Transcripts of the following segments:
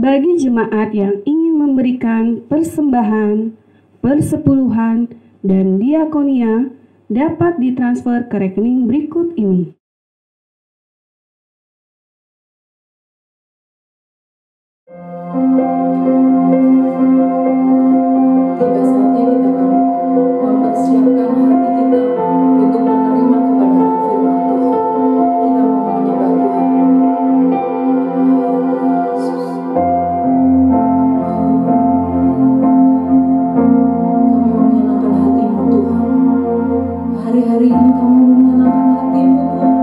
Bagi jemaat yang ingin memberikan persembahan, persepuluhan, dan diakonia dapat ditransfer ke rekening berikut ini. Tiba saatnya kita akan mempersiapkan hati kita untuk menerima kebenaran firman Tuhan. Kita mau menyembah Tuhan. Yesus. Kami mau menyenangkan hati-Mu Tuhan. Hari-hari ini kami mau menyenangkan hati-Mu Tuhan.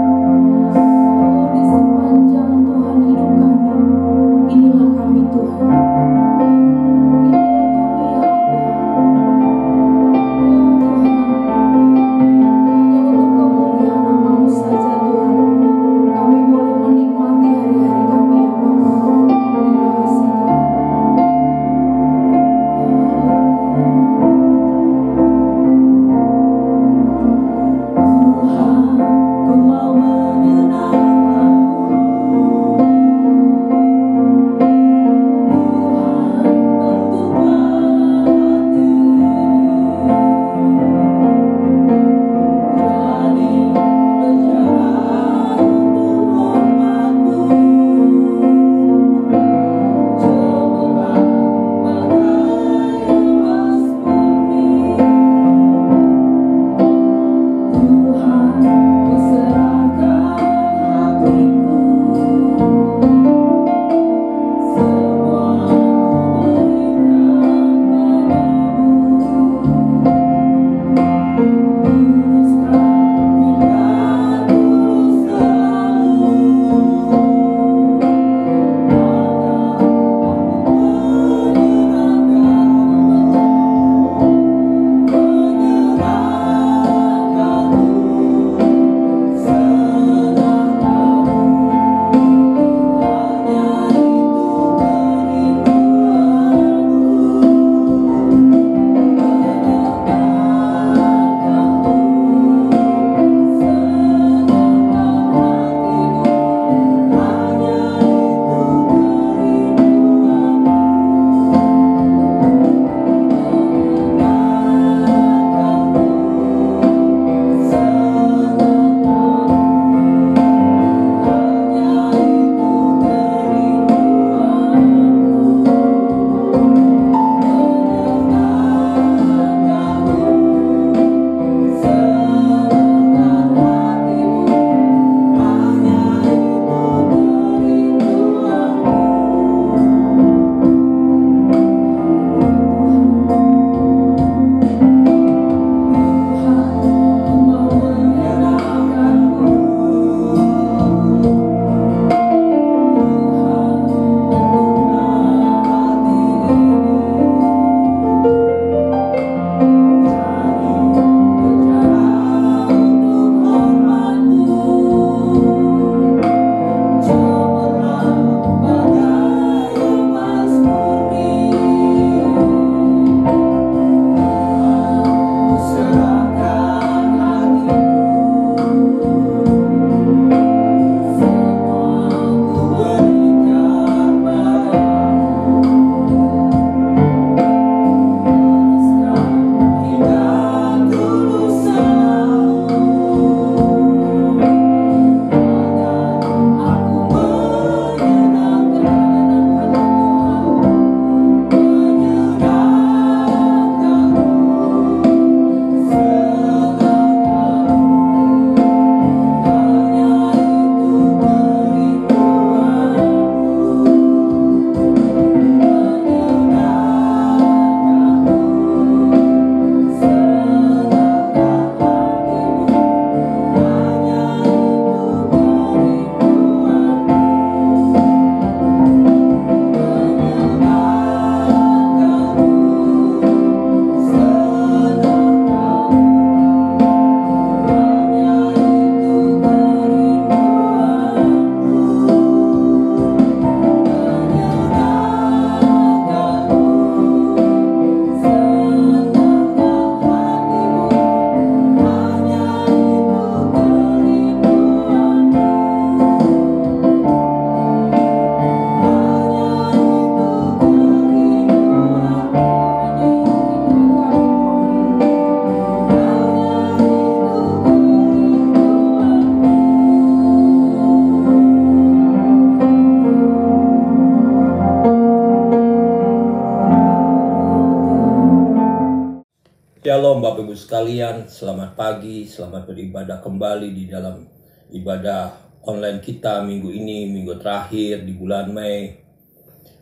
sekalian, selamat pagi, selamat beribadah kembali di dalam ibadah online kita minggu ini, minggu terakhir di bulan Mei.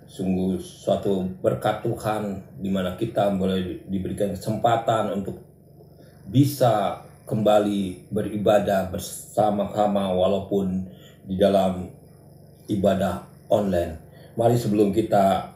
Sungguh suatu berkat Tuhan di mana kita boleh diberikan kesempatan untuk bisa kembali beribadah bersama-sama walaupun di dalam ibadah online. Mari sebelum kita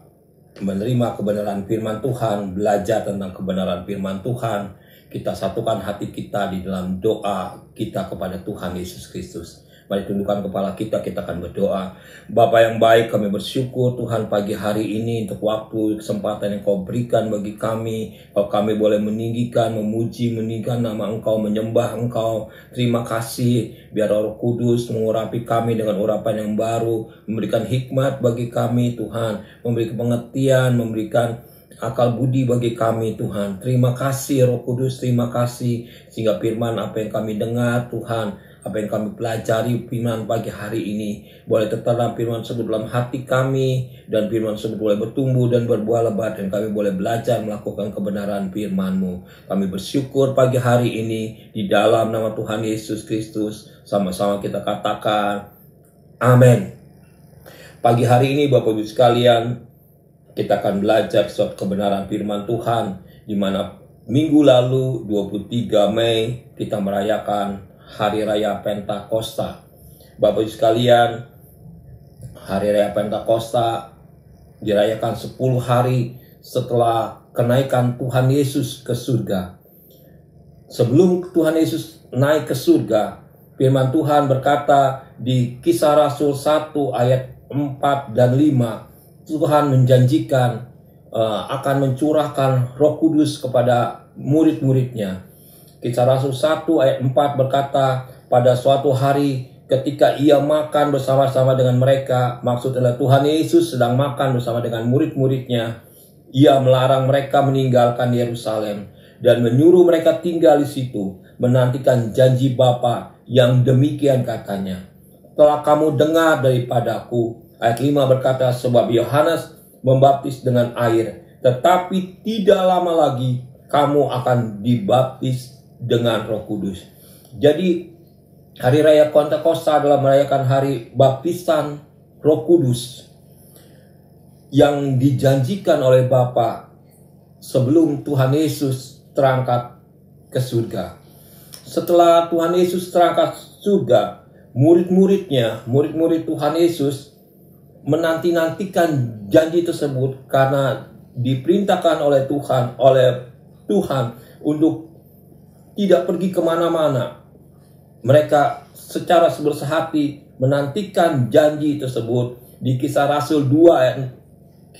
menerima kebenaran firman Tuhan, belajar tentang kebenaran firman Tuhan, kita satukan hati kita di dalam doa kita kepada Tuhan Yesus Kristus. Mari tundukkan kepala kita akan berdoa. Bapa yang baik, kami bersyukur Tuhan pagi hari ini untuk waktu, kesempatan yang Kau berikan bagi kami. Kalau kami boleh meninggikan, memuji, meninggikan nama Engkau, menyembah Engkau. Terima kasih, biar Roh Kudus mengurapi kami dengan urapan yang baru, memberikan hikmat bagi kami Tuhan, memberikan pengertian, memberikan akal budi bagi kami Tuhan. Terima kasih Roh Kudus, terima kasih sehingga firman apa yang kami dengar Tuhan, apa yang kami pelajari firman pagi hari ini boleh tertanam firman tersebut dalam hati kami, dan firman tersebut boleh bertumbuh dan berbuah lebat, dan kami boleh belajar melakukan kebenaran firman-Mu. Kami bersyukur pagi hari ini di dalam nama Tuhan Yesus Kristus. Sama-sama kita katakan amin. Pagi hari ini Bapak Ibu sekalian, kita akan belajar suatu kebenaran firman Tuhan, di mana minggu lalu 23 Mei kita merayakan Hari Raya Pentakosta. Bapak Ibu sekalian, Hari Raya Pentakosta dirayakan 10 hari setelah kenaikan Tuhan Yesus ke surga. Sebelum Tuhan Yesus naik ke surga, firman Tuhan berkata di Kisah Rasul 1 ayat 4 dan 5, Tuhan menjanjikan akan mencurahkan Roh Kudus kepada murid-muridnya. Kisah Rasul 1 ayat 4 berkata, pada suatu hari ketika ia makan bersama-sama dengan mereka, maksud adalah Tuhan Yesus sedang makan bersama dengan murid-muridnya, ia melarang mereka meninggalkan Yerusalem dan menyuruh mereka tinggal di situ, menantikan janji Bapa yang demikian katanya. Telah kamu dengar daripadaku. Ayat 5 berkata, sebab Yohanes membaptis dengan air, tetapi tidak lama lagi kamu akan dibaptis dengan Roh Kudus. Jadi Hari Raya Pentakosta adalah merayakan hari baptisan Roh Kudus yang dijanjikan oleh Bapa sebelum Tuhan Yesus terangkat ke surga. Setelah Tuhan Yesus terangkat surga, murid-murid Tuhan Yesus menanti-nantikan janji tersebut karena diperintahkan oleh Tuhan untuk tidak pergi kemana-mana. Mereka secara bersehati menantikan janji tersebut. Di Kisah Rasul 1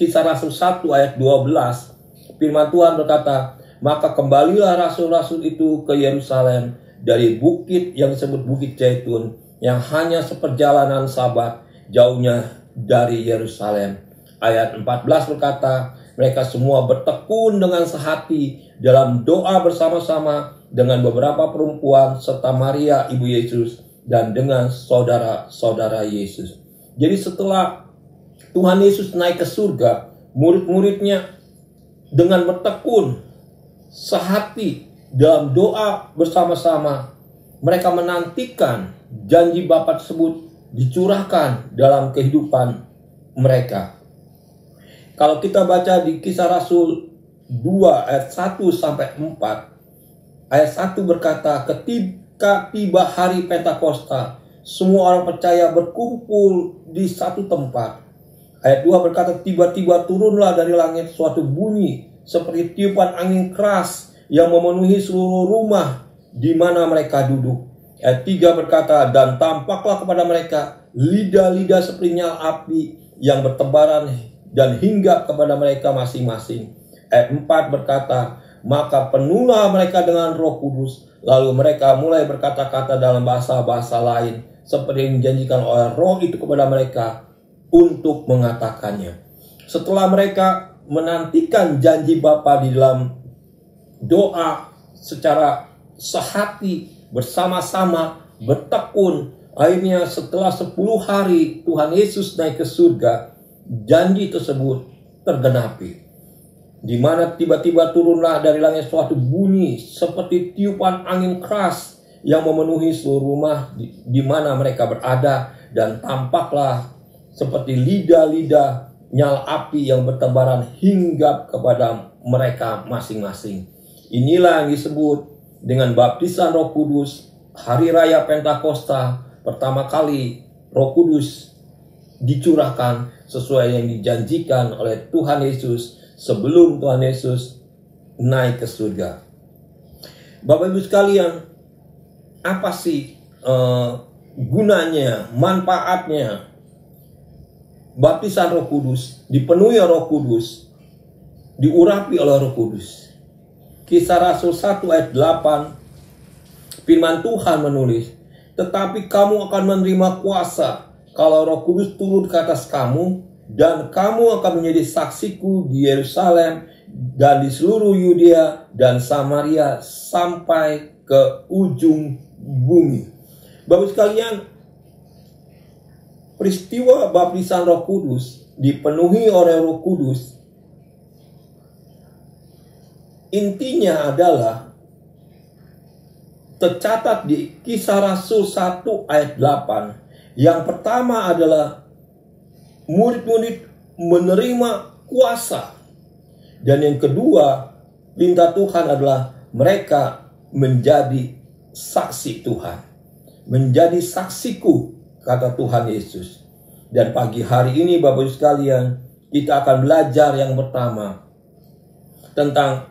ayat 12, firman Tuhan berkata, maka kembalilah rasul-rasul itu ke Yerusalem dari bukit yang disebut Bukit Zaitun, yang hanya seperjalanan Sabat jauhnya dari Yerusalem. Ayat 14 berkata, mereka semua bertekun dengan sehati dalam doa bersama-sama dengan beberapa perempuan serta Maria ibu Yesus dan dengan saudara-saudara Yesus. Jadi setelah Tuhan Yesus naik ke surga, murid-muridnya dengan bertekun sehati dalam doa bersama-sama, mereka menantikan janji Bapa tersebut dicurahkan dalam kehidupan mereka. Kalau kita baca di Kisah Rasul 2 ayat 1 sampai 4, ayat 1 berkata, ketika tiba hari Pentakosta, semua orang percaya berkumpul di satu tempat. Ayat 2 berkata, tiba-tiba turunlah dari langit suatu bunyi seperti tiupan angin keras yang memenuhi seluruh rumah di mana mereka duduk. Ayat 3 berkata, dan tampaklah kepada mereka lidah-lidah seperti nyala api yang bertebaran dan hinggap kepada mereka masing-masing. Ayat 4 berkata, maka penuhlah mereka dengan Roh Kudus, lalu mereka mulai berkata-kata dalam bahasa-bahasa lain seperti yang dijanjikan oleh Roh itu kepada mereka untuk mengatakannya. Setelah mereka menantikan janji Bapa di dalam doa secara sehati bersama-sama bertekun, akhirnya setelah 10 hari Tuhan Yesus naik ke surga, janji tersebut tergenapi. di mana tiba-tiba turunlah dari langit suatu bunyi seperti tiupan angin keras yang memenuhi seluruh rumah di mana mereka berada, dan tampaklah seperti lidah-lidah nyala api yang bertebaran hingga kepada mereka masing-masing. Inilah yang disebut dengan baptisan Roh Kudus, hari raya Pentakosta, pertama kali Roh Kudus dicurahkan sesuai yang dijanjikan oleh Tuhan Yesus sebelum Tuhan Yesus naik ke surga. Bapak Ibu sekalian, apa sih gunanya, manfaatnya baptisan Roh Kudus, dipenuhi Roh Kudus, diurapi oleh Roh Kudus? Kisah Rasul 1 ayat 8, firman Tuhan menulis, tetapi kamu akan menerima kuasa kalau Roh Kudus turun ke atas kamu, dan kamu akan menjadi saksiku di Yerusalem dan di seluruh Yudea dan Samaria sampai ke ujung bumi. Bapak sekalian, peristiwa baptisan Roh Kudus, dipenuhi oleh Roh Kudus, intinya adalah tercatat di Kisah Rasul 1 ayat 8. Yang pertama adalah murid-murid menerima kuasa, dan yang kedua perintah Tuhan adalah mereka menjadi saksi Tuhan, menjadi saksiku, kata Tuhan Yesus. Dan pagi hari ini Bapak Ibu sekalian, kita akan belajar yang pertama tentang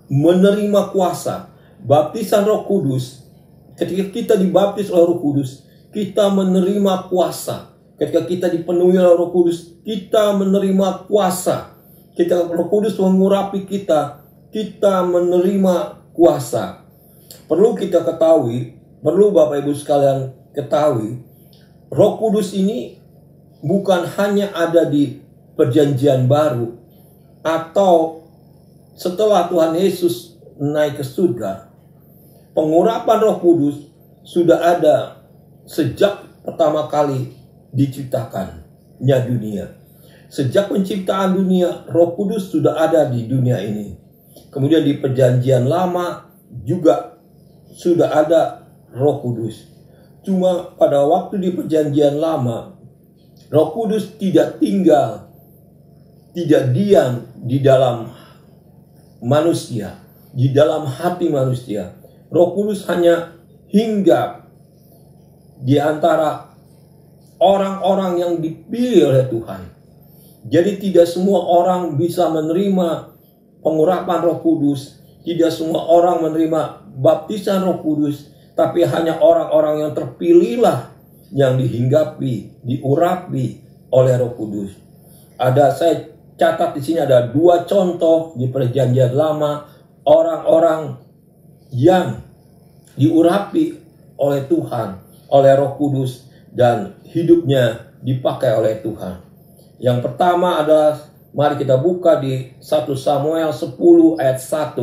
menerima kuasa, baptisan Roh Kudus. Ketika kita dibaptis oleh Roh Kudus, kita menerima kuasa. Ketika kita dipenuhi oleh Roh Kudus, kita menerima kuasa. Ketika Roh Kudus mengurapi kita, kita menerima kuasa. Perlu kita ketahui, perlu Bapak Ibu sekalian ketahui, Roh Kudus ini bukan hanya ada di Perjanjian Baru atau setelah Tuhan Yesus naik ke surga. Pengurapan Roh Kudus sudah ada sejak pertama kali diciptakannya dunia. Sejak penciptaan dunia, Roh Kudus sudah ada di dunia ini. Kemudian di Perjanjian Lama juga sudah ada Roh Kudus. Cuma pada waktu di Perjanjian Lama, Roh Kudus tidak tinggal, tidak diam di dalam manusia, di dalam hati manusia. Roh Kudus hanya hinggap di antara orang-orang yang dipilih oleh Tuhan. Jadi tidak semua orang bisa menerima pengurapan Roh Kudus, tidak semua orang menerima baptisan Roh Kudus, tapi hanya orang-orang yang terpilihlah yang dihinggapi, diurapi oleh Roh Kudus. Saya catat di sini ada 2 contoh di Perjanjian Lama, orang-orang yang diurapi oleh Tuhan, oleh Roh Kudus, dan hidupnya dipakai oleh Tuhan. Yang pertama adalah, mari kita buka di 1 Samuel 10 ayat 1.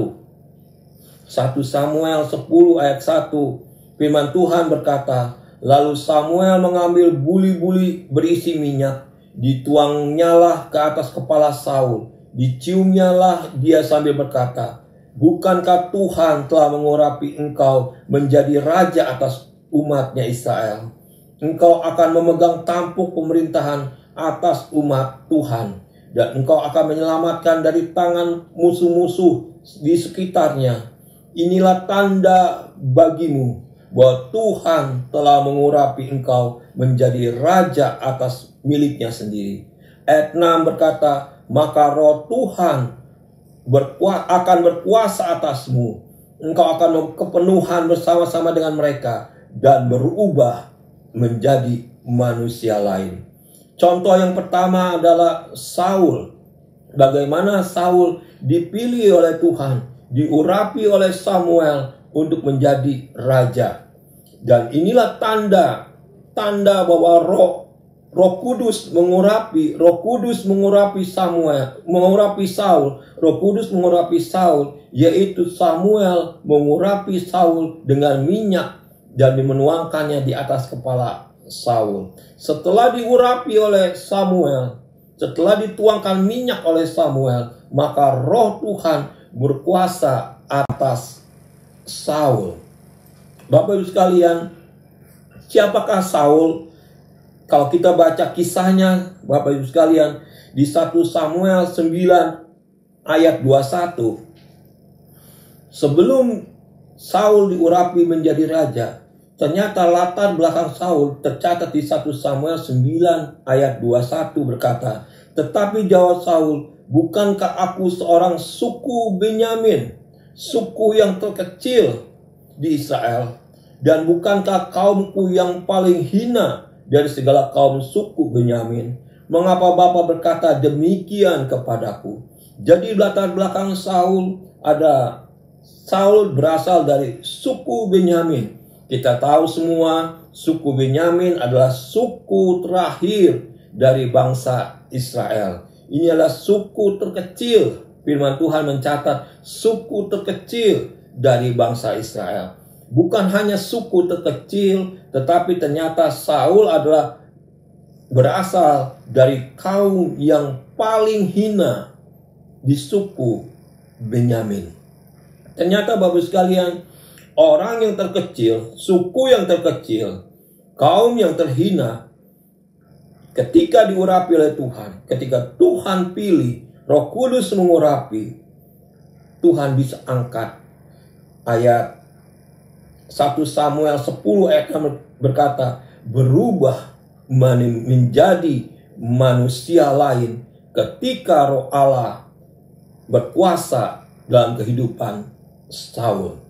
1 Samuel 10 ayat 1, firman Tuhan berkata, lalu Samuel mengambil buli-buli berisi minyak, dituangnyalah ke atas kepala Saul, diciumnyalah dia sambil berkata, bukankah Tuhan telah mengurapi engkau menjadi raja atas umatnya Israel? Engkau akan memegang tampuk pemerintahan atas umat Tuhan, dan engkau akan menyelamatkan dari tangan musuh-musuh di sekitarnya. Inilah tanda bagimu bahwa Tuhan telah mengurapi engkau menjadi raja atas miliknya sendiri. Ayat 6 berkata, maka roh Tuhan akan berkuasa atasmu. Engkau akan kepenuhan bersama-sama dengan mereka dan berubah menjadi manusia lain. Contoh yang pertama adalah Saul. Bagaimana Saul dipilih oleh Tuhan, diurapi oleh Samuel untuk menjadi raja. Dan inilah tanda bahwa Roh Kudus mengurapi Samuel, mengurapi Saul. Roh Kudus mengurapi Saul, yaitu Samuel mengurapi Saul dengan minyak dan menuangkannya di atas kepala Saul. Setelah diurapi oleh Samuel, Setelah dituangkan minyak oleh Samuel, maka roh Tuhan berkuasa atas Saul. Bapak Ibu sekalian, siapakah Saul? Kalau kita baca kisahnya, Bapak Ibu sekalian, di 1 Samuel 9 ayat 21. Sebelum Saul diurapi menjadi raja, ternyata latar belakang Saul tercatat di 1 Samuel 9 ayat 21 berkata, "Tetapi jawab Saul, bukankah aku seorang suku Benyamin, suku yang terkecil di Israel? Dan bukankah kaumku yang paling hina dari segala kaum suku Benyamin? Mengapa Bapa berkata demikian kepadaku?" Jadi latar belakang Saul berasal dari suku Benyamin. Kita tahu semua suku Benyamin adalah suku terakhir dari bangsa Israel. Ini adalah suku terkecil. Firman Tuhan mencatat suku terkecil dari bangsa Israel. Bukan hanya suku terkecil, tetapi ternyata Saul adalah berasal dari kaum yang paling hina di suku Benyamin. Ternyata Bapak sekalian, orang yang terkecil, suku yang terkecil, kaum yang terhina, ketika diurapi oleh Tuhan, ketika Tuhan pilih, Roh Kudus mengurapi, Tuhan bisa angkat. Ayat 1 Samuel 10 ayat berkata, berubah menjadi manusia lain ketika Roh Allah berkuasa dalam kehidupan Saul.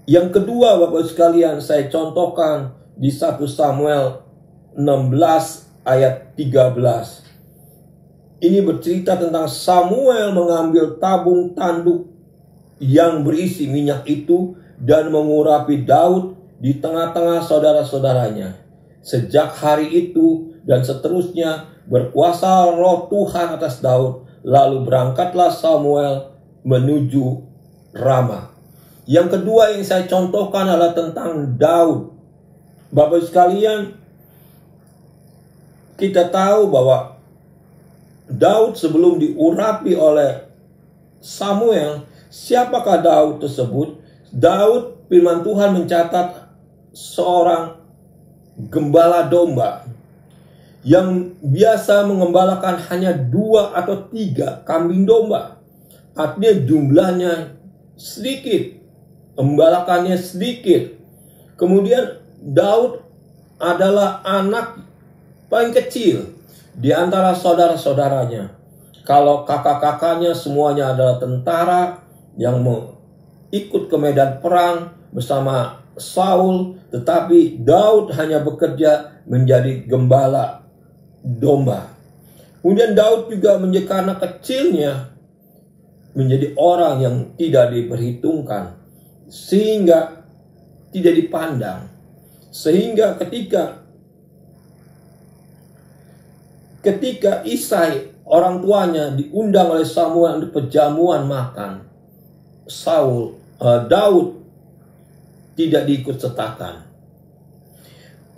Yang kedua, Bapak sekalian, saya contohkan di 1 Samuel 16 ayat 13. Ini bercerita tentang Samuel mengambil tabung tanduk yang berisi minyak itu dan mengurapi Daud di tengah-tengah saudara-saudaranya. Sejak hari itu dan seterusnya berkuasa Roh Tuhan atas Daud. Lalu berangkatlah Samuel menuju Rama. Yang kedua yang saya contohkan adalah tentang Daud. Bapak sekalian, kita tahu bahwa Daud sebelum diurapi oleh Samuel, siapakah Daud tersebut? Daud, firman Tuhan mencatat seorang gembala domba yang biasa mengembalakan hanya 2 atau 3 kambing domba. Artinya jumlahnya sedikit, gembalakannya sedikit. Kemudian Daud adalah anak paling kecil di antara saudara-saudaranya. Kalau kakak-kakaknya semuanya adalah tentara yang ikut ke medan perang bersama Saul, tetapi Daud hanya bekerja menjadi gembala domba. Kemudian Daud juga karena kecilnya menjadi orang yang tidak diperhitungkan, sehingga tidak dipandang. Sehingga ketika Isai, orang tuanya, diundang oleh Samuel untuk perjamuan makan, Daud tidak diikut sertakan.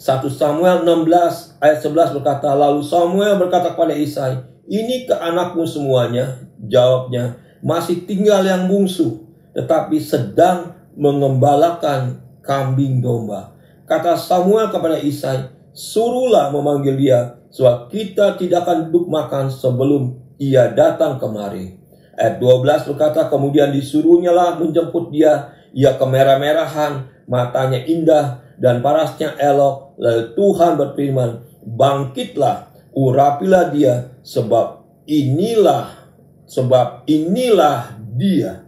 1 Samuel 16 ayat 11 berkata, lalu Samuel berkata kepada Isai, ini ke anakmu semuanya? Jawabnya, masih tinggal yang bungsu, tetapi sedang mengembalakan kambing domba. Kata Samuel kepada Isai, suruhlah memanggil dia, sebab kita tidak akan duduk makan sebelum ia datang kemari. Ayat 12 berkata, kemudian disuruhnyalah menjemput dia. Ia kemerah-merahan, matanya indah, dan parasnya elok. Lalu Tuhan berfirman, bangkitlah, urapilah dia, sebab inilah dia.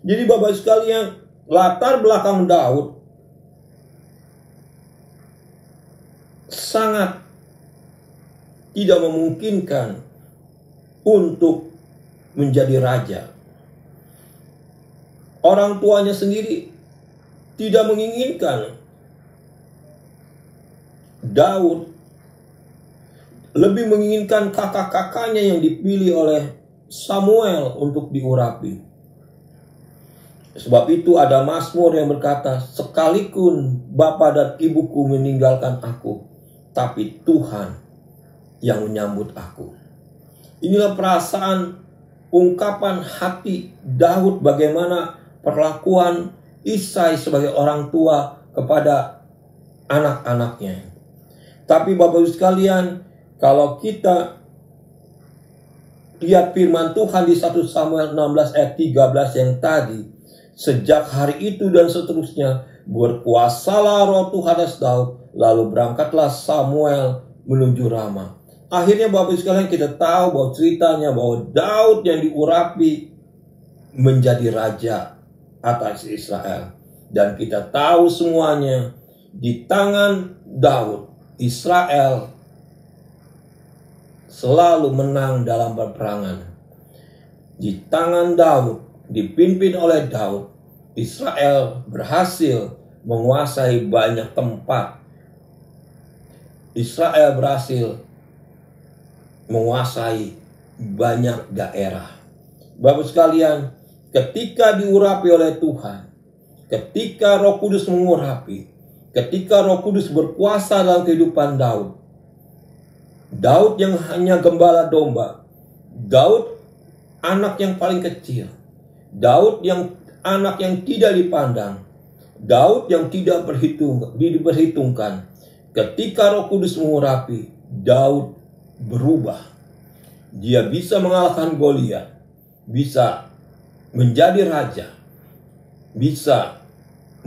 Jadi Bapak sekalian, latar belakang Daud sangat tidak memungkinkan untuk menjadi raja. Orang tuanya sendiri tidak menginginkan Daud, lebih menginginkan kakak-kakaknya yang dipilih oleh Samuel untuk diurapi. Sebab itu ada Mazmur yang berkata, sekalipun bapa dan ibuku meninggalkan aku, tapi Tuhan yang menyambut aku. Inilah perasaan ungkapan hati Daud bagaimana perlakuan Isai sebagai orang tua kepada anak-anaknya. Tapi Bapak Ibu sekalian, kalau kita lihat firman Tuhan di 1 Samuel 16 ayat 13 yang tadi, sejak hari itu dan seterusnya berkuasalah roh Tuhan atas Daud, lalu berangkatlah Samuel menuju Rama. Akhirnya Bapak Ibu sekalian, kita tahu bahwa ceritanya bahwa Daud yang diurapi menjadi raja atas Israel. Dan kita tahu semuanya, di tangan Daud Israel selalu menang dalam peperangan. Di tangan Daud, dipimpin oleh Daud, Israel berhasil menguasai banyak tempat. Israel berhasil menguasai banyak daerah. Bapak sekalian, ketika diurapi oleh Tuhan, ketika Roh Kudus mengurapi, ketika Roh Kudus berkuasa dalam kehidupan Daud, Daud yang hanya gembala domba, Daud anak yang paling kecil, Daud yang anak yang tidak dipandang, Daud yang tidak diperhitungkan. Ketika Roh Kudus mengurapi, Daud berubah. Dia bisa mengalahkan Goliat, bisa menjadi raja, bisa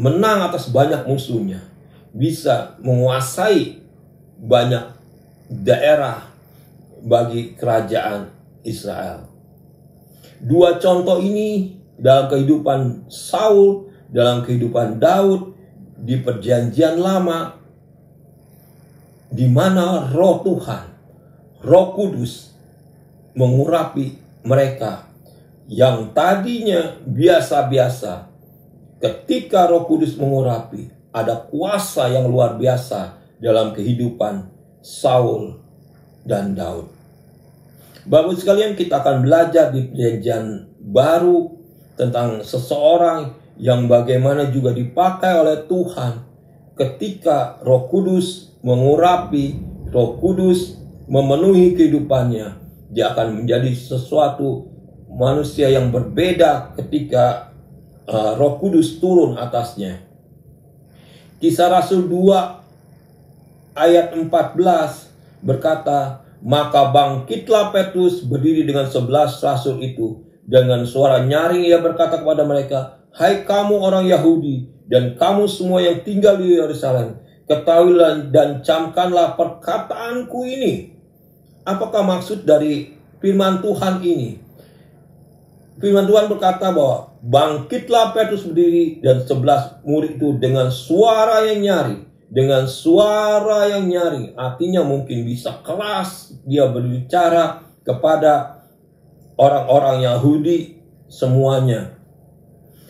menang atas banyak musuhnya, bisa menguasai banyak daerah bagi kerajaan Israel. Dua contoh ini dalam kehidupan Saul, dalam kehidupan Daud di Perjanjian Lama, di mana Roh Tuhan, Roh Kudus mengurapi mereka yang tadinya biasa-biasa. Ketika Roh Kudus mengurapi, ada kuasa yang luar biasa dalam kehidupan Saul dan Daud. Bapak sekalian, kita akan belajar di Perjanjian Baru tentang seseorang yang bagaimana juga dipakai oleh Tuhan ketika Roh Kudus mengurapi, Roh Kudus memenuhi kehidupannya. Dia akan menjadi sesuatu manusia yang berbeda ketika Roh Kudus turun atasnya. Kisah Rasul 2 ayat 14 berkata, maka bangkitlah Petrus berdiri dengan 11 rasul itu. Dengan suara nyaring ia berkata kepada mereka, hai kamu orang Yahudi dan kamu semua yang tinggal di Yerusalem, ketahuilah dan camkanlah perkataanku ini. Apakah maksud dari firman Tuhan ini? Firman Tuhan berkata bahwa bangkitlah Petrus berdiri dan 11 murid itu dengan suara yang nyaring. Dengan suara yang nyaring, artinya mungkin bisa keras dia berbicara kepada orang-orang Yahudi semuanya.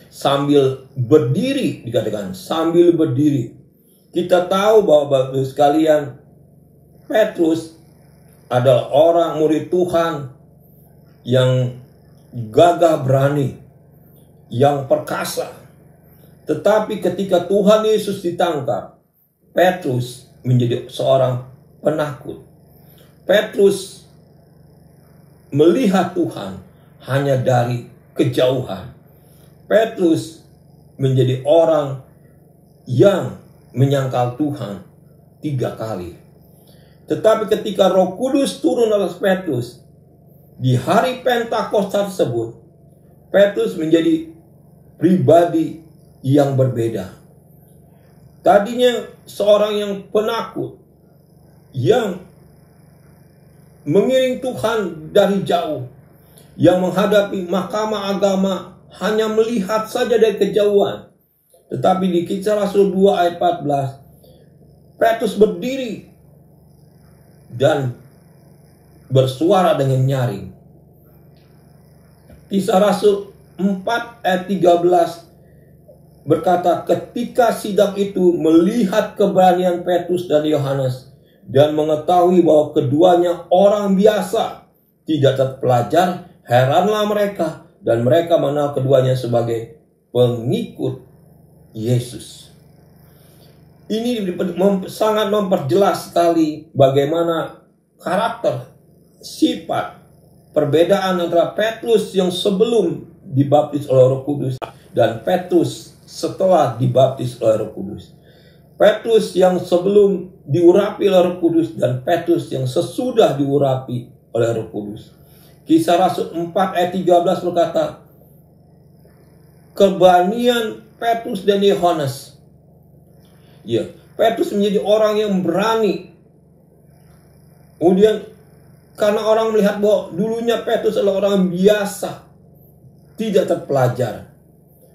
Sambil berdiri, dikatakan sambil berdiri. Kita tahu bahwa Bapak sekalian, Petrus adalah orang murid Tuhan yang gagah berani, yang perkasa. Tetapi ketika Tuhan Yesus ditangkap, Petrus menjadi seorang penakut. Petrus melihat Tuhan hanya dari kejauhan. Petrus menjadi orang yang menyangkal Tuhan 3 kali. Tetapi ketika Roh Kudus turun atas Petrus, di hari Pentakosta tersebut, Petrus menjadi pribadi yang berbeda. Tadinya seorang yang penakut, yang mengiring Tuhan dari jauh, yang menghadapi mahkamah agama hanya melihat saja dari kejauhan. Tetapi di Kisah Rasul 2 ayat 14, Petrus berdiri dan bersuara dengan nyaring. Kisah Rasul 4 ayat 13 berkata, ketika sidang itu melihat keberanian Petrus dan Yohanes dan mengetahui bahwa keduanya orang biasa, tidak terpelajar, heranlah mereka dan mereka mengenal keduanya sebagai pengikut Yesus. Ini sangat memperjelas sekali bagaimana karakter, sifat, perbedaan antara Petrus yang sebelum dibaptis oleh Roh Kudus dan Petrus setelah dibaptis oleh Roh Kudus. Petrus yang sebelum diurapi oleh Roh Kudus dan Petrus yang sesudah diurapi oleh Roh Kudus. Kisah Rasul 4 ayat 13 berkata, keberanian Petrus dan Yohanes. Ya, Petrus menjadi orang yang berani. Kemudian karena orang melihat bahwa dulunya Petrus adalah orang biasa, tidak terpelajar,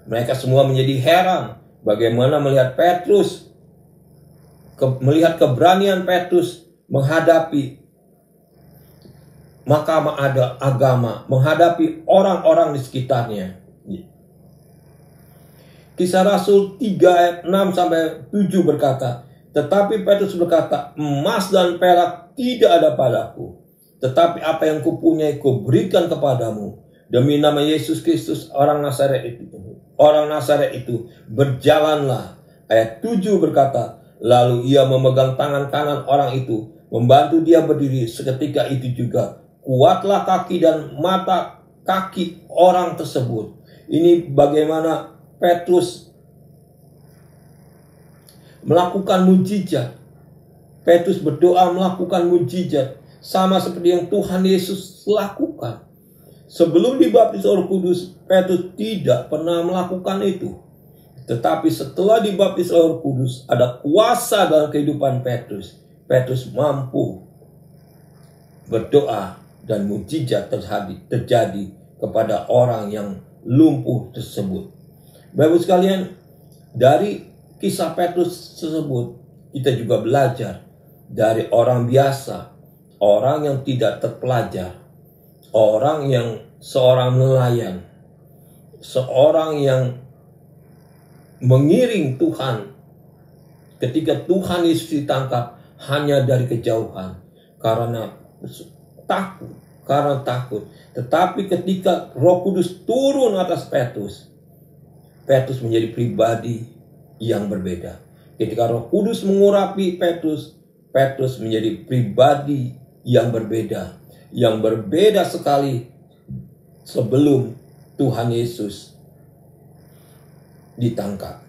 mereka semua menjadi heran bagaimana melihat Petrus, melihat keberanian Petrus menghadapi mahkamah agama, menghadapi orang-orang di sekitarnya. Kisah Rasul 3 ayat 6 sampai 7 berkata, tetapi Petrus berkata, emas dan perak tidak ada padaku, tetapi apa yang kupunyai kuberikan kepadamu. Demi nama Yesus Kristus orang Nazaret itu berjalanlah. Ayat 7 berkata, lalu ia memegang tangan kanan orang itu, membantu dia berdiri. Seketika itu juga kuatlah kaki dan mata kaki orang tersebut. Ini bagaimana Petrus melakukan mujizat. Petrus berdoa melakukan mujizat sama seperti yang Tuhan Yesus lakukan. Sebelum dibaptis Roh Kudus, Petrus tidak pernah melakukan itu. Tetapi setelah dibaptis Roh Kudus, ada kuasa dalam kehidupan Petrus. Petrus mampu berdoa dan mujizat terjadi kepada orang yang lumpuh tersebut. Bapak sekalian, dari kisah Petrus tersebut kita juga belajar dari orang biasa, orang yang tidak terpelajar, orang yang seorang nelayan, seorang yang mengiring Tuhan. Ketika Tuhan Yesus ditangkap hanya dari kejauhan karena takut. Tetapi ketika Roh Kudus turun atas Petrus menjadi pribadi yang berbeda. Ketika Roh Kudus mengurapi Petrus menjadi pribadi yang berbeda sekali sebelum Tuhan Yesus ditangkap.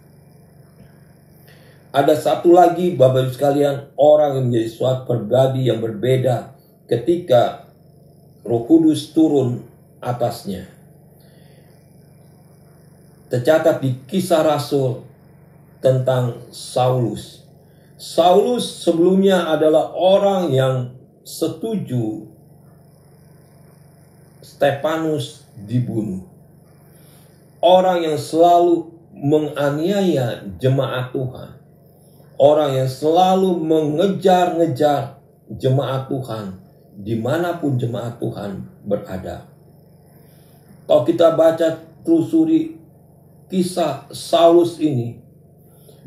Ada satu lagi Bapak Ibu sekalian, orang yang menjadi suatu pribadi yang berbeda ketika Roh Kudus turun atasnya. Tercatat di Kisah Rasul tentang Saulus. Saulus sebelumnya adalah orang yang setuju Stefanus dibunuh. Orang yang selalu menganiaya jemaat Tuhan. Orang yang selalu mengejar-ngejar jemaat Tuhan dimanapun jemaat Tuhan berada. Kalau kita baca telusuri kisah Saulus ini,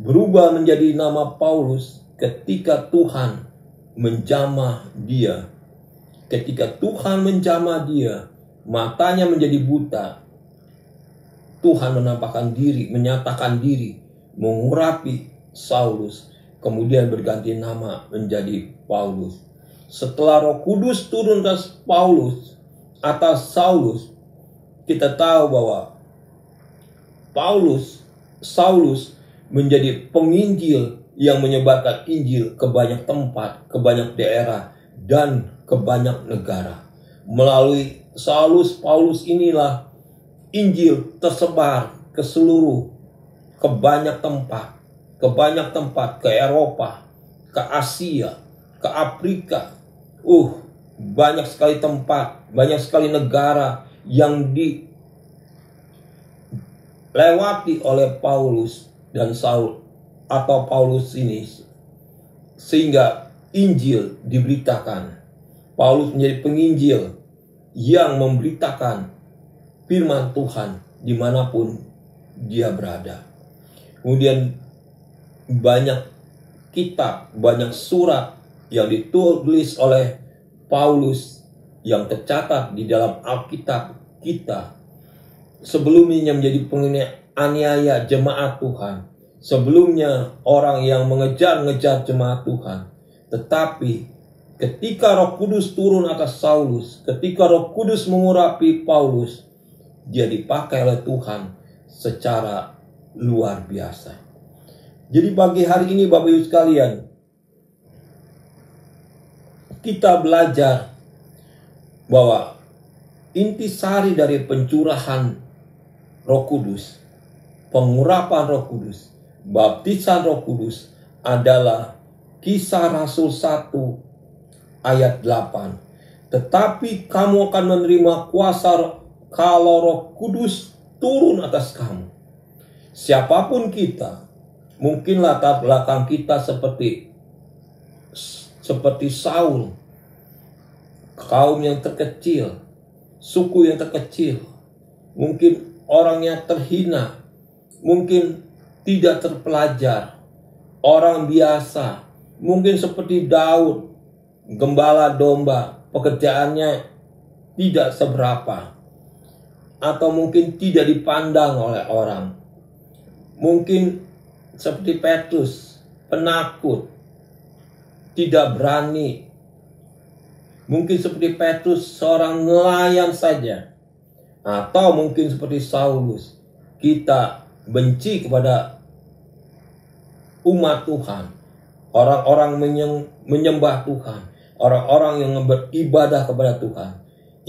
berubah menjadi nama Paulus ketika Tuhan menjamah dia. Ketika Tuhan menjamah dia, matanya menjadi buta. Tuhan menyatakan diri, mengurapi Saulus, kemudian berganti nama menjadi Paulus. Setelah Roh Kudus turun atas Saulus, kita tahu bahwa Saulus menjadi penginjil yang menyebarkan Injil ke banyak tempat, ke banyak daerah, dan ke banyak negara. Melalui Paulus inilah Injil tersebar ke banyak tempat, ke Eropa, ke Asia, ke Afrika. Banyak sekali tempat, banyak sekali negara yang dilewati oleh Paulus dan Saul atau Paulus ini, sehingga Injil diberitakan. Paulus menjadi penginjil yang memberitakan firman Tuhan dimanapun dia berada. Kemudian banyak kitab, banyak surat yang ditulis oleh Paulus yang tercatat di dalam Alkitab kita. Sebelumnya menjadi penganiaya jemaat Tuhan. Sebelumnya orang yang mengejar-ngejar jemaat Tuhan. Tetapi ketika Roh Kudus turun atas Saulus, ketika Roh Kudus mengurapi Paulus, dia dipakai oleh Tuhan secara luar biasa. Jadi pagi hari ini Bapak Ibu sekalian, kita belajar bahwa intisari dari pencurahan Roh Kudus, pengurapan Roh Kudus, baptisan Roh Kudus adalah Kisah Rasul 1 ayat 8. Tetapi kamu akan menerima kuasa kalau Roh Kudus turun atas kamu. Siapapun kita, mungkin latar belakang kita seperti Saul, kaum yang terkecil, suku yang terkecil, mungkin orangnya terhina, mungkin tidak terpelajar, orang biasa, mungkin seperti Daud, gembala domba, pekerjaannya tidak seberapa, atau mungkin tidak dipandang oleh orang. Mungkin seperti Petrus, penakut, tidak berani. Mungkin seperti Petrus, seorang nelayan saja. Atau mungkin seperti Saulus, kita benci kepada umat Tuhan, orang-orang menyembah Tuhan, orang-orang yang beribadah kepada Tuhan.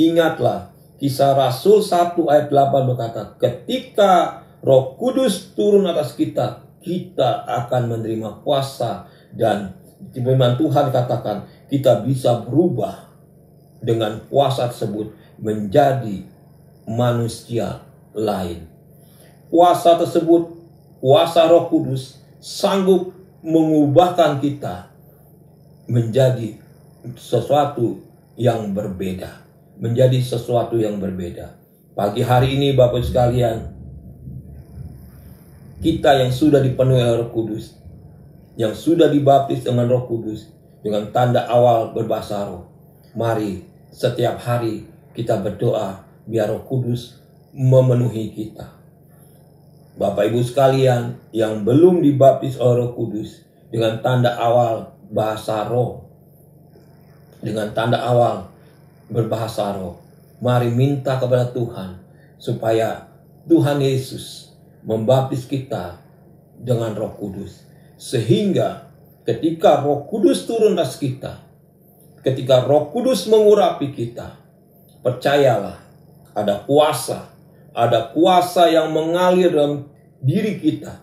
Ingatlah, Kisah Rasul 1 ayat 8 berkata, ketika Roh Kudus turun atas kita, kita akan menerima kuasa. Dan firman Tuhan katakan, kita bisa berubah dengan kuasa tersebut menjadi manusia lain. Kuasa tersebut, kuasa Roh Kudus, sanggup mengubahkan kita menjadi sesuatu yang berbeda. Menjadi sesuatu yang berbeda. Pagi hari ini Bapak sekalian, kita yang sudah dipenuhi Roh Kudus, yang sudah dibaptis dengan Roh Kudus, dengan tanda awal berbahasa roh, mari setiap hari kita berdoa biar Roh Kudus memenuhi kita. Bapak Ibu sekalian yang belum dibaptis oleh Roh Kudus dengan tanda awal bahasa roh, dengan tanda awal berbahasa roh, mari minta kepada Tuhan supaya Tuhan Yesus membaptis kita dengan Roh Kudus, sehingga ketika Roh Kudus turun atas kita, ketika Roh Kudus mengurapi kita, percayalah ada kuasa yang mengalir dalam diri kita,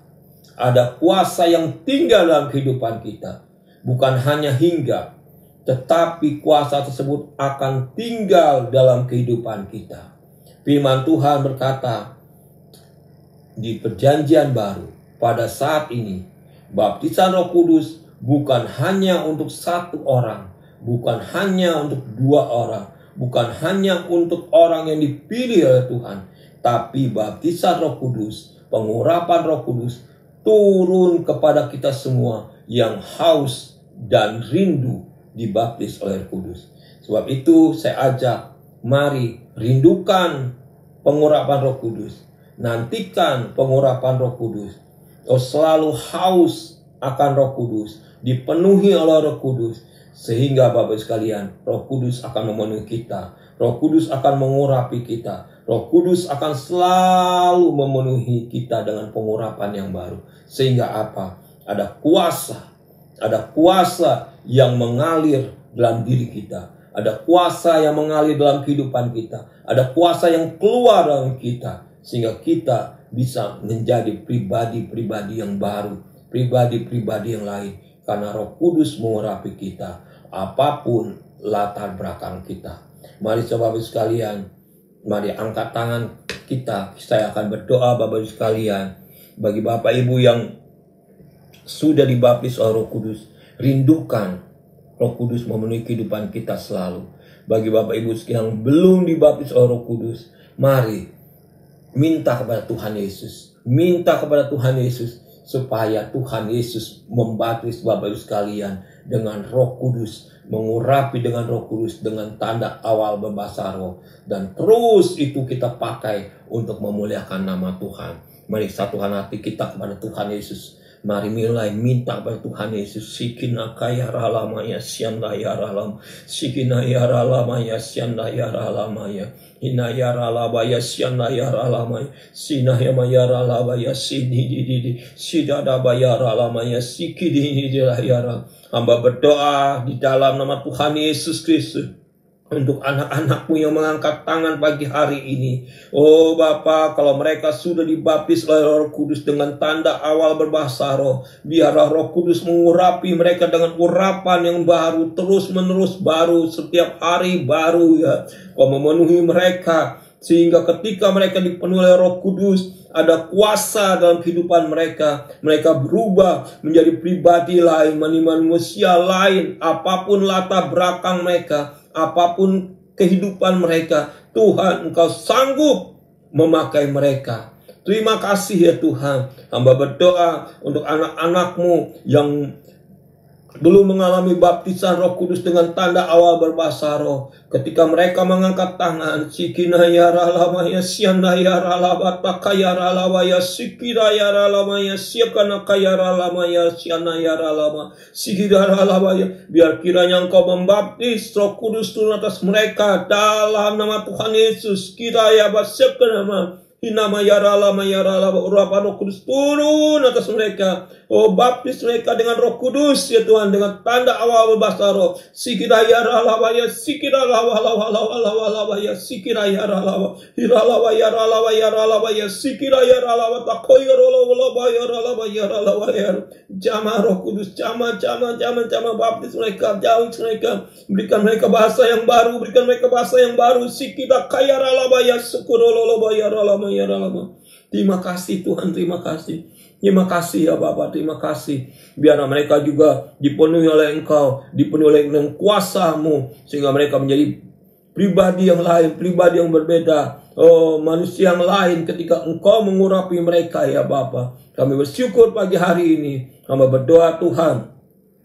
ada kuasa yang tinggal dalam kehidupan kita, bukan hanya hinggap, tetapi kuasa tersebut akan tinggal dalam kehidupan kita. Firman Tuhan berkata di Perjanjian Baru, pada saat ini baptisan Roh Kudus bukan hanya untuk satu orang, bukan hanya untuk dua orang, bukan hanya untuk orang yang dipilih oleh Tuhan, tapi baptisan Roh Kudus, pengurapan Roh Kudus turun kepada kita semua yang haus dan rindu dibaptis oleh Roh Kudus. Sebab itu saya ajak, mari rindukan pengurapan Roh Kudus, nantikan pengurapan Roh Kudus. Selalu haus akan Roh Kudus, dipenuhi oleh Roh Kudus, sehingga Bapak sekalian, Roh Kudus akan memenuhi kita, Roh Kudus akan mengurapi kita, Roh Kudus akan selalu memenuhi kita dengan pengurapan yang baru. Sehingga apa? Ada kuasa yang mengalir dalam diri kita, ada kuasa yang mengalir dalam kehidupan kita, ada kuasa yang keluar dalam kita, sehingga kita bisa menjadi pribadi-pribadi yang baru, pribadi-pribadi yang lain, karena Roh Kudus mengurapi kita, apapun latar belakang kita. Mari Bapak sekalian, mari angkat tangan kita. Saya akan berdoa Bapak sekalian, bagi Bapak Ibu yang sudah dibaptis oleh Roh Kudus, rindukan Roh Kudus memenuhi kehidupan kita selalu. Bagi Bapak Ibu yang belum dibaptis oleh Roh Kudus, mari minta kepada Tuhan Yesus, minta kepada Tuhan Yesus supaya Tuhan Yesus membaptis Bapak Ibu sekalian dengan Roh Kudus, mengurapi dengan Roh Kudus, dengan tanda awal berbahasa roh, dan terus itu kita pakai untuk memuliakan nama Tuhan. Mari satukan hati kita kepada Tuhan Yesus. Mari mulai minta pada Tuhan Yesus. Sikina kaya ralamaya sianda ya ralam. Sikina ya ralamaya sianda ya ralamaya. Ina ya ralabaya sianda ya ralamaya. Sina ya maya ralabaya sini di. Sidada baya ralamaya sikidi di layara. Hamba berdoa di dalam nama Tuhan Yesus Kristus untuk anak-anakmu yang mengangkat tangan pagi hari ini. Oh Bapa, kalau mereka sudah dibaptis oleh Roh Kudus dengan tanda awal berbahasa roh, biarlah Roh Kudus mengurapi mereka dengan urapan yang baru, terus menerus baru, setiap hari baru ya. Kau memenuhi mereka, sehingga ketika mereka dipenuhi oleh Roh Kudus, ada kuasa dalam kehidupan mereka. Mereka berubah menjadi pribadi lain, manusia lain, apapun latar belakang mereka, apapun kehidupan mereka, Tuhan Engkau sanggup memakai mereka. Terima kasih ya Tuhan. Hamba berdoa untuk anak-anak-Mu yang belum mengalami baptisan Roh Kudus dengan tanda awal berbahasa roh. Ketika mereka mengangkat tangan, sikina ya ralamaya sianda ya ralabata kaya ralawaya sikira ya ralamaya siakana kaya ralamaya siana ya ralama sikira ralawaya. Biar kiranya Engkau membaptis Roh Kudus turun atas mereka dalam nama Tuhan Yesus. Kiranya basyakana Hinama yaralama yaralama urapan Roh Kudus turun atas mereka. Oh baptis mereka dengan Roh Kudus ya Tuhan, dengan tanda awal berbahasa roh. Sikira yaralama ya sikira lawa ya sikira yaralama hiralawa yaralama ya sikira yaralama takoya yaralama ya jama Roh Kudus jama baptis mereka, jauh mereka, berikan mereka bahasa yang baru, sikira kaya yaralama ya sukurololoba yaralama. Terima kasih Tuhan, terima kasih ya Bapa, terima kasih. Biar mereka juga dipenuhi oleh Engkau, dipenuhi oleh kuasa-Mu, sehingga mereka menjadi pribadi yang lain, pribadi yang berbeda. Oh, manusia yang lain ketika Engkau mengurapi mereka ya Bapa. Kami bersyukur pagi hari ini. Kami berdoa Tuhan,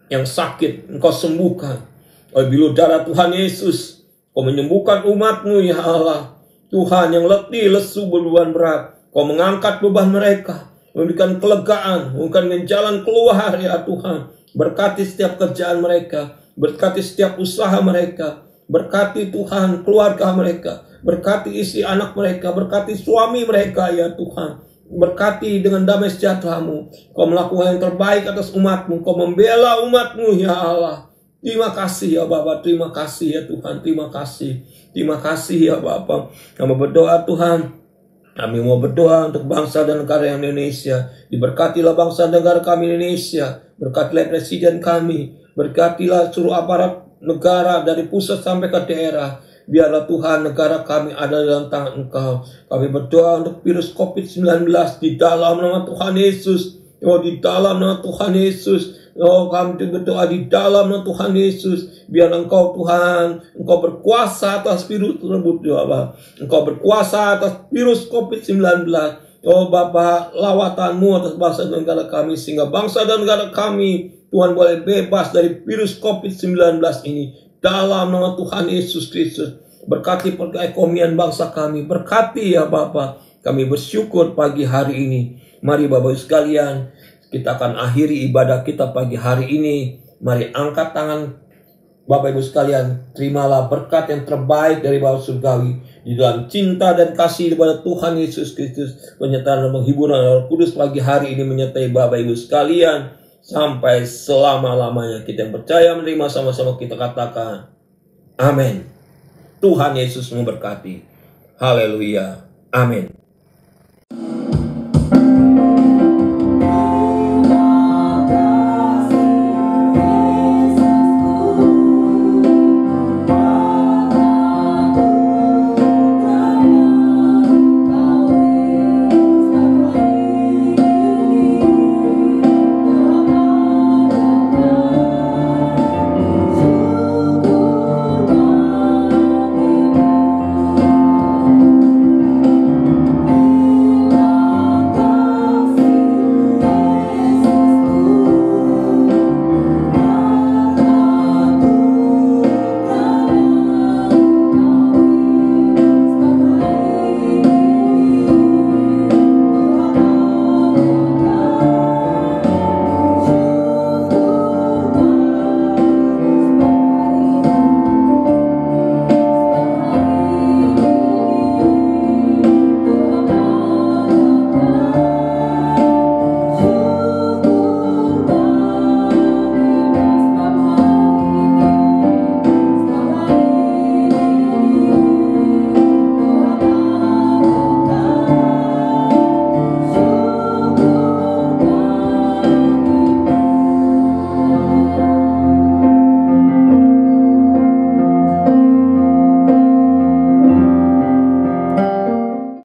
yang sakit Engkau sembuhkan. Oh, bilu darah Tuhan Yesus, Kau menyembuhkan umat-Mu ya Allah. Tuhan, yang letih, lesu, beban berat, Kau mengangkat beban mereka, memberikan kelegaan, memberikan jalan keluar ya Tuhan. Berkati setiap kerjaan mereka, berkati setiap usaha mereka, berkati Tuhan keluarga mereka, berkati isi anak mereka, berkati suami mereka ya Tuhan. Berkati dengan damai sejahtera-Mu. Kau melakukan yang terbaik atas umat-Mu, Kau membela umat-Mu ya Allah. Terima kasih ya Bapa, terima kasih ya Tuhan, terima kasih. Terima kasih ya Bapa. Kami berdoa Tuhan, kami mau berdoa untuk bangsa dan negara Indonesia. Diberkatilah bangsa dan negara kami Indonesia. Berkatilah presiden kami. Berkatilah seluruh aparat negara dari pusat sampai ke daerah. Biarlah Tuhan negara kami ada dalam tangan Engkau. Kami berdoa untuk virus COVID-19 di dalam nama Tuhan Yesus. Oh, di dalam nama Tuhan Yesus. Oh, kami berdoa di dalam nama Tuhan Yesus. Biar Engkau Tuhan, Engkau berkuasa atas virus tersebut ya Bapa. Engkau berkuasa atas virus COVID-19. Oh Bapa, lawatan-Mu atas bangsa dan negara kami, sehingga bangsa dan negara kami Tuhan boleh bebas dari virus COVID-19 ini. Dalam nama Tuhan Yesus Kristus. Berkati perekonomian bangsa kami. Berkati ya Bapa. Kami bersyukur pagi hari ini. Mari Bapak Ibu sekalian, kita akan akhiri ibadah kita pagi hari ini. Mari angkat tangan Bapak Ibu sekalian. Terimalah berkat yang terbaik dari Bapa Surgawi. Di dalam cinta dan kasih kepada Tuhan Yesus Kristus. Penyertaan dan penghiburan Roh Kudus pagi hari ini menyertai Bapak Ibu sekalian. Sampai selama-lamanya. Kita yang percaya menerima sama-sama kita katakan amin. Tuhan Yesus memberkati. Haleluya. Amin.